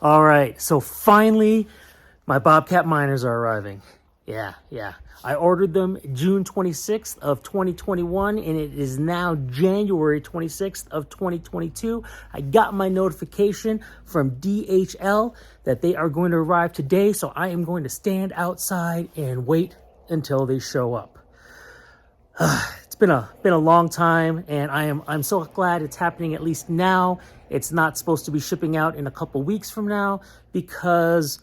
All right, so finally, my Bobcat miners are arriving. Yeah. I ordered them June 26th of 2021, and it is now January 26th of 2022. I got my notification from DHL that they are going to arrive today, so I am going to stand outside and wait until they show up. It's been a long time, and I'm so glad it's happening at least now. It's not supposed to be shipping out in a couple weeks from now because,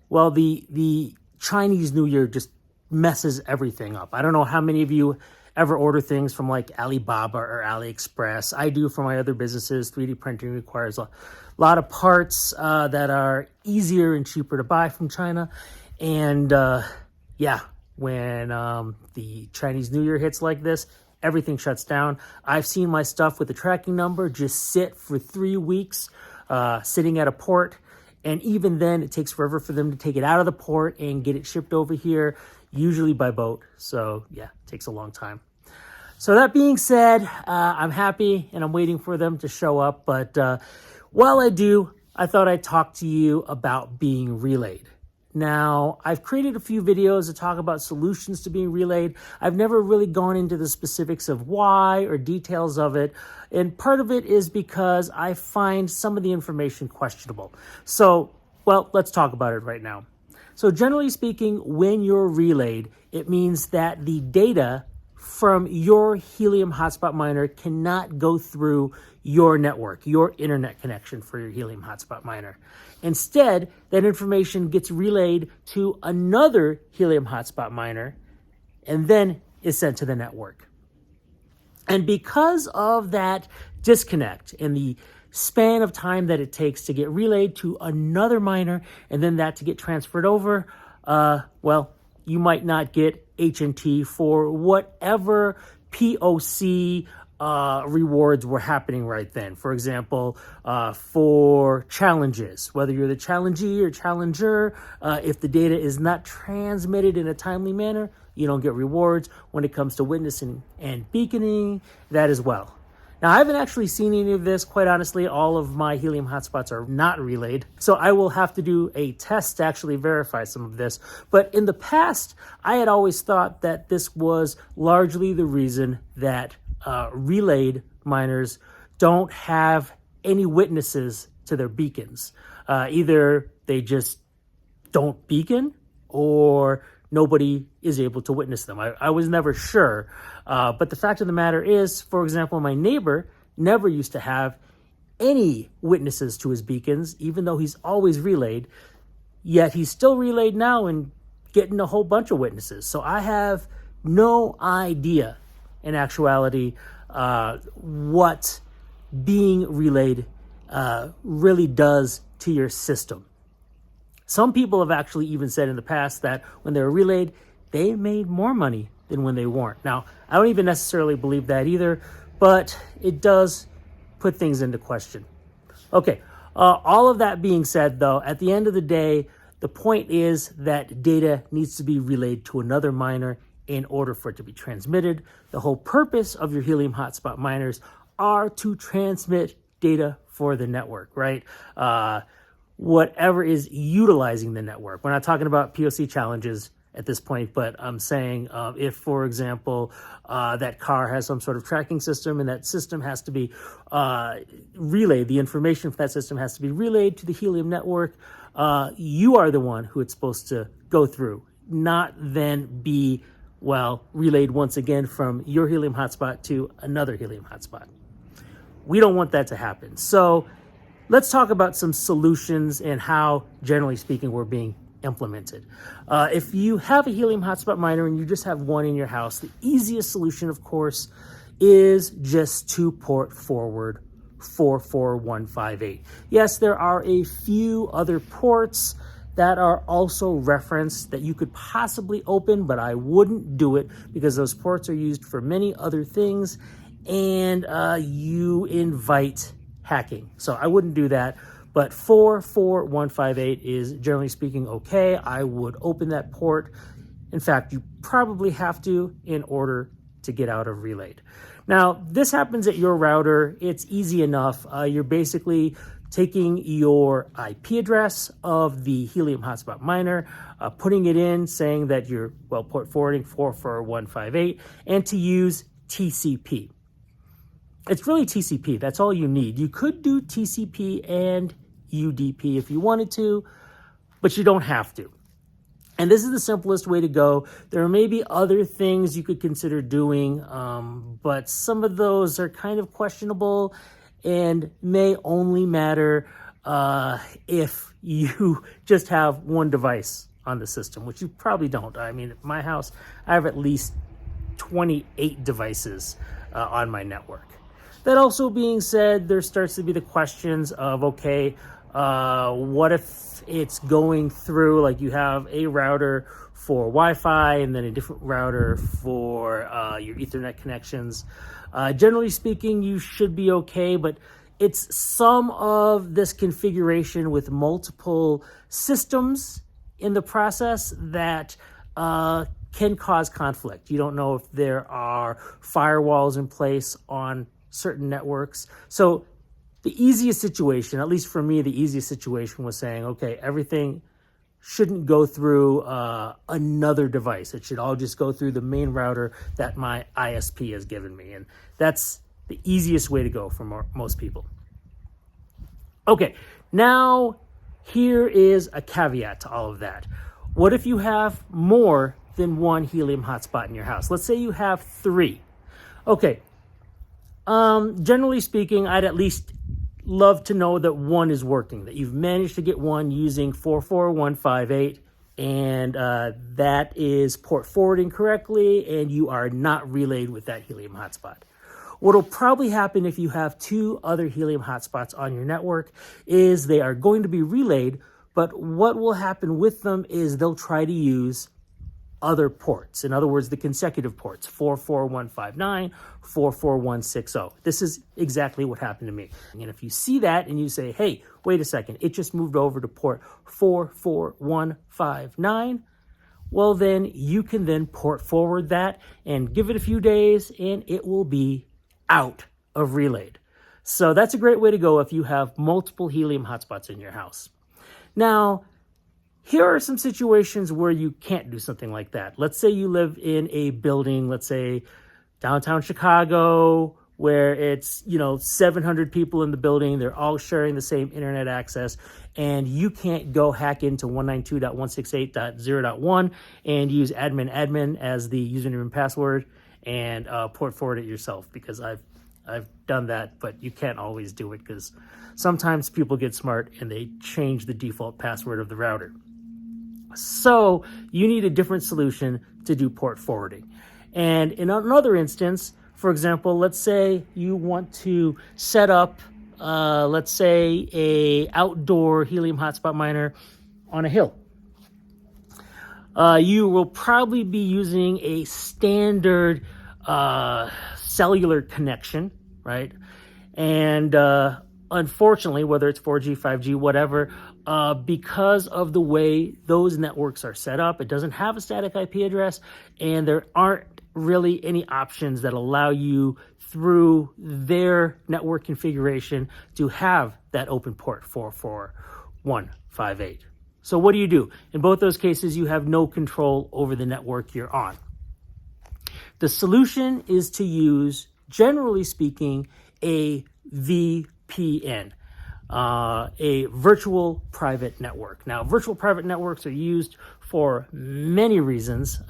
well, the Chinese New Year just messes everything up. I don't know how many of you ever order things from like Alibaba or AliExpress. I do for my other businesses. 3D printing requires a lot of parts that are easier and cheaper to buy from China. And when the Chinese New Year hits like this, everything shuts down. I've seen my stuff with the tracking number just sit for 3 weeks, sitting at a port. And even then, it takes forever for them to take it out of the port and get it shipped over here, usually by boat. So yeah, it takes a long time. So that being said, I'm happy and I'm waiting for them to show up. But while I do, I thought I'd talk to you about being relayed. Now, I've created a few videos to talk about solutions to being relayed. I've never really gone into the specifics of why or details of it. And part of it is because I find some of the information questionable. So, well, let's talk about it right now. So generally speaking, when you're relayed, it means that the data from your Helium Hotspot miner cannot go through your network, your internet connection for your Helium Hotspot miner. Instead, that information gets relayed to another Helium Hotspot miner and then is sent to the network. And because of that disconnect and the span of time that it takes to get relayed to another miner and then that to get transferred over, you might not get H&T for whatever POC rewards were happening right then. For example, for challenges, whether you're the challengee or challenger, if the data is not transmitted in a timely manner, you don't get rewards. When it comes to witnessing and beaconing, that as well. Now, I haven't actually seen any of this. Quite honestly, all of my Helium Hotspots are not relayed. So I will have to do a test to actually verify some of this. But in the past, I had always thought that this was largely the reason that relayed miners don't have any witnesses to their beacons. Either they just don't beacon or nobody is able to witness them. I was never sure. But the fact of the matter is, for example, my neighbor never used to have any witnesses to his beacons, even though he's always relayed, yet he's still relayed now and getting a whole bunch of witnesses. So I have no idea, in actuality, what being relayed really does to your system. Some people have actually even said in the past that when they were relayed, they made more money than when they weren't. Now, I don't even necessarily believe that either, but it does put things into question. Okay, all of that being said, though, at the end of the day, the point is that data needs to be relayed to another miner in order for it to be transmitted. The whole purpose of your Helium Hotspot miners are to transmit data for the network, right? Whatever is utilizing the network. We're not talking about POC challenges at this point, but I'm saying if, for example, that car has some sort of tracking system and that system has to be relayed, the information from that system has to be relayed to the Helium network, you are the one who it's supposed to go through, not then be, relayed once again from your Helium Hotspot to another Helium Hotspot. We don't want that to happen. So let's talk about some solutions and how, generally speaking, we're being implemented. If you have a Helium Hotspot miner and you just have one in your house, the easiest solution, of course, is just to port forward 44158. Yes, there are a few other ports that are also referenced that you could possibly open, but I wouldn't do it because those ports are used for many other things and you invite hacking. So I wouldn't do that. But 44158 is, generally speaking, okay. I would open that port. In fact, you probably have to in order to get out of relayed. Now, this happens at your router. It's easy enough. You're basically taking your IP address of the Helium Hotspot miner, putting it in, saying that you're, port forwarding 44158, and to use TCP. It's really TCP. That's all you need. You could do TCP and UDP if you wanted to, but you don't have to. And this is the simplest way to go. There may be other things you could consider doing, but some of those are kind of questionable and may only matter if you just have one device on the system, which you probably don't. I mean, at my house, I have at least 28 devices on my network. That also being said, there starts to be the questions of, okay, what if it's going through, like you have a router for Wi-Fi and then a different router for your Ethernet connections. Generally speaking, you should be okay, but it's some of this configuration with multiple systems in the process that can cause conflict. You don't know if there are firewalls in place on certain networks. So the easiest situation, at least for me, the easiest situation was saying, okay, everything shouldn't go through another device. It should all just go through the main router that my ISP has given me. And that's the easiest way to go for most people. Okay, now here is a caveat to all of that. What if you have more than one Helium hotspot in your house? Let's say you have 3. Okay, generally speaking, I'd at least love to know that one is working, that you've managed to get one using 44158, and that is port forwarding correctly, and you are not relayed with that Helium hotspot. What'll probably happen if you have 2 other Helium hotspots on your network is they are going to be relayed, but what will happen with them is they'll try to use other ports. In other words, the consecutive ports, 44159, 44160. This is exactly what happened to me. And if you see that and you say, hey, wait a second, it just moved over to port 44159, well, then you can then port forward that and give it a few days and it will be out of relayed. So that's a great way to go if you have multiple Helium hotspots in your house. Now, here are some situations where you can't do something like that. Let's say you live in a building, let's say downtown Chicago, where it's, 700 people in the building. They're all sharing the same internet access, and you can't go hack into 192.168.0.1 and use admin as the username and password and port forward it yourself, because I've done that, but you can't always do it because sometimes people get smart and they change the default password of the router. So you need a different solution to do port forwarding. And in another instance, for example, let's say you want to set up, let's say, a outdoor Helium hotspot miner on a hill. You will probably be using a standard cellular connection, right? And unfortunately, whether it's 4G, 5G, whatever, because of the way those networks are set up, it doesn't have a static IP address, and there aren't really any options that allow you through their network configuration to have that open port 44158. So what do you do? In both those cases, you have no control over the network you're on. The solution is to use, generally speaking, a VPN. A virtual private network. Now, virtual private networks are used for many reasons,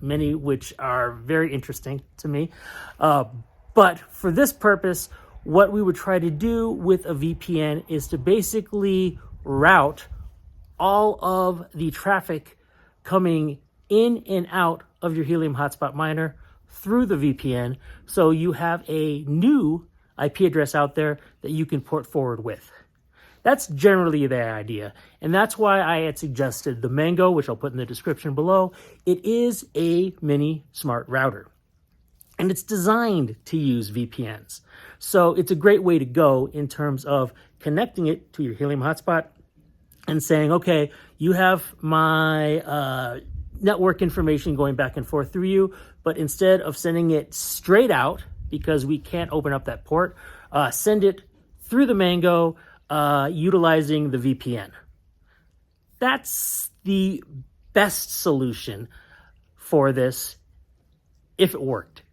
many which are very interesting to me. But for this purpose, what we would try to do with a VPN is to basically route all of the traffic coming in and out of your Helium hotspot miner through the VPN, so you have a new IP address out there that you can port forward with. That's generally the idea, and that's why I had suggested the Mango, which I'll put in the description below. It is a mini smart router, and it's designed to use VPNs. So it's a great way to go in terms of connecting it to your Helium hotspot and saying, okay, you have my network information going back and forth through you, but instead of sending it straight out, because we can't open up that port, send it through the Mango, utilizing the VPN. That's the best solution for this if it worked.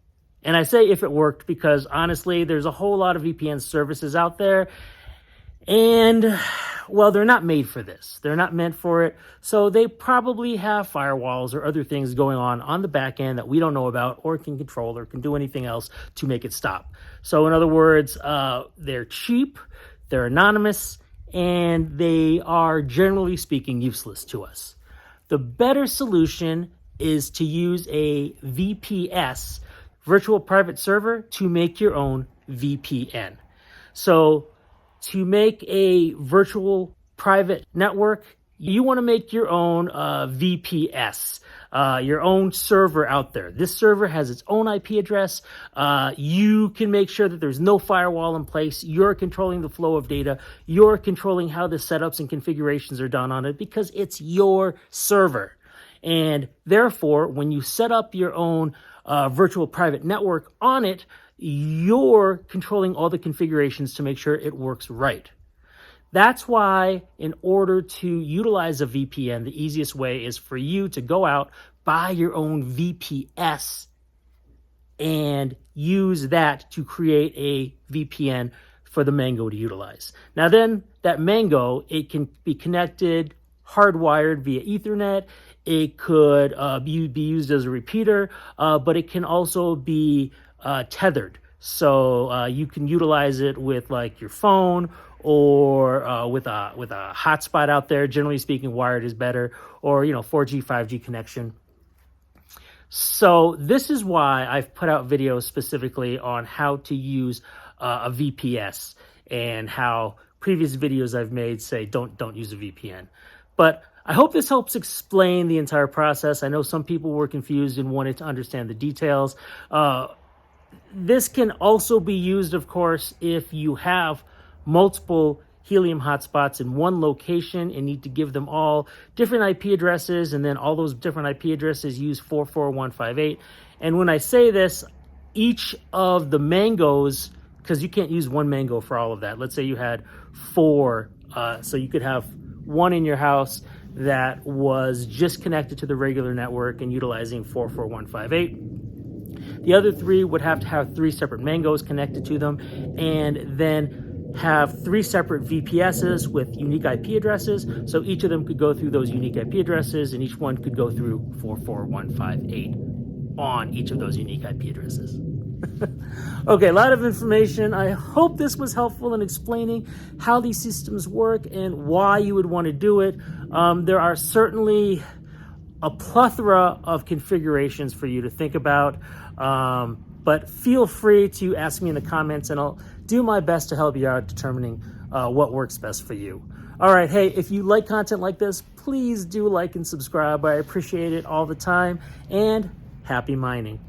And I say if it worked because honestly, there's a whole lot of VPN services out there, and well, they're not made for this. They're not meant for it. So they probably have firewalls or other things going on the back end that we don't know about or can control or can do anything else to make it stop. So in other words, they're cheap, they're anonymous, and they are generally speaking useless to us. The better solution is to use a VPS, virtual private server, to make your own VPN. So to make a virtual private network, you want to make your own VPS, your own server out there. This server has its own IP address. You can make sure that there's no firewall in place. You're controlling the flow of data. You're controlling how the setups and configurations are done on it because it's your server. And therefore, when you set up your own virtual private network on it, you're controlling all the configurations to make sure it works right. That's why in order to utilize a VPN, the easiest way is for you to go out, buy your own VPS, and use that to create a VPN for the Mango to utilize. Now then, that Mango, it can be connected, hardwired via Ethernet. It could be used as a repeater, but it can also be tethered. So you can utilize it with like your phone or with a hotspot out there. Generally speaking, wired is better, or 4G, 5G connection. So this is why I've put out videos specifically on how to use a VPS, and how previous videos I've made say don't use a VPN. But I hope this helps explain the entire process. I know some people were confused and wanted to understand the details. This can also be used, of course, if you have multiple Helium hotspots in one location and need to give them all different IP addresses, and then all those different IP addresses use 44158. And when I say this, each of the Mangos, because you can't use one Mango for all of that. Let's say you had 4, so you could have one in your house that was just connected to the regular network and utilizing 44158. The other 3 would have to have 3 separate Mangos connected to them, and then have 3 separate VPSs with unique IP addresses. So each of them could go through those unique IP addresses, and each one could go through 44158 on each of those unique IP addresses. Okay, a lot of information. I hope this was helpful in explaining how these systems work and why you would want to do it. There are certainly a plethora of configurations for you to think about, but feel free to ask me in the comments, and I'll do my best to help you out determining what works best for you. All right, hey, if you like content like this, please do like and subscribe. I appreciate it all the time, and happy mining.